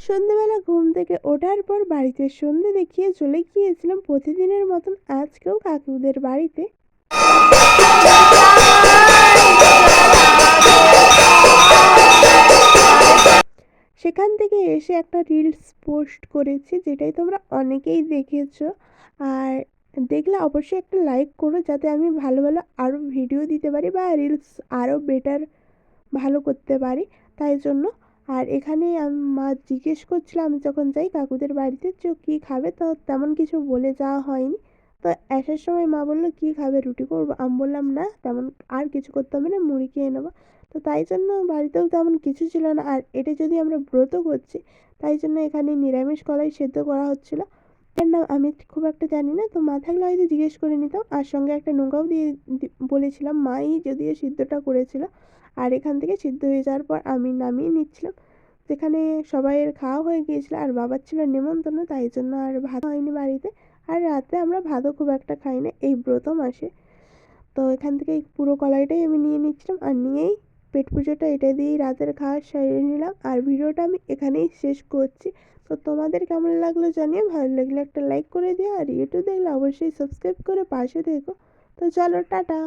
সন্ধ্যেবেলা ঘুম থেকে ওঠার পর বাড়িতে সন্ধে দেখিয়ে চলে গিয়েছিলাম প্রতিদিনের মতন আজকেও কাকুদের বাড়িতে। সেখান থেকে এসে একটা রিলস পোস্ট করেছি, যেটাই তোমরা অনেকেই দেখেছো। আর দেখলে অবশ্যই একটা লাইক করো, যাতে আমি ভালো ভালো আরও ভিডিও দিতে পারি বা রিলস আরও বেটার ভালো করতে পারি, তাই জন্য। আর এখানে মা জিজ্ঞেস করছিল আমি যখন যাই কাকুদের বাড়িতে যে কী খাবে, তো তেমন কিছু বলে যাওয়া হয়নি। তো আসার সময় মা বললো কী খাবে, রুটি করবো? আমি বললাম না, তেমন আর কিছু করতে হবে না, মুড়ি খেয়ে নেবো। তো তাই জন্য বাড়িতেও তেমন কিছু ছিল না। আর এটা যদি আমরা ব্রত করছি, তাই জন্য এখানে নিরামিষ কলাই সেদ্ধ করা হচ্ছিলো। এর নাম আমি খুব একটা জানি না, তো মা থাকলে হয়তো জিজ্ঞেস করে নিতাম। আর সঙ্গে একটা নৌকাও দিয়ে বলেছিলাম, মাই যদিও সিদ্ধটা করেছিল। আর এখান থেকে সিদ্ধ হয়ে যাওয়ার পর আমি নামিয়ে নিচ্ছিলাম, যেখানে সবাইয়ের খাওয়া হয়ে গিয়েছিল। আর বাবার ছিল নেমন্তন্ন, তাই জন্য আর ভাত হয়নি বাড়িতে। আর রাতে আমরা ভাতও খুব একটা খাই না এই ব্রত মাসে। তো এখান থেকে এই পুরো কলাইটাই আমি নিয়ে নিচ্ছিলাম, আর নিয়েই পেট পুজোটা এটা দিয়েই রাতের খাওয়া সেরে নিলাম। আর ভিডিওটা আমি এখানেই শেষ করছি। তো তোমাদের কেমন লাগলো জানিয়ে, ভালো লাগলে একটা লাইক করে দিও, আর ইউটিউব দেখলে অবশ্যই সাবস্ক্রাইব করে পাশে থেকো। তো চলো, টাটা।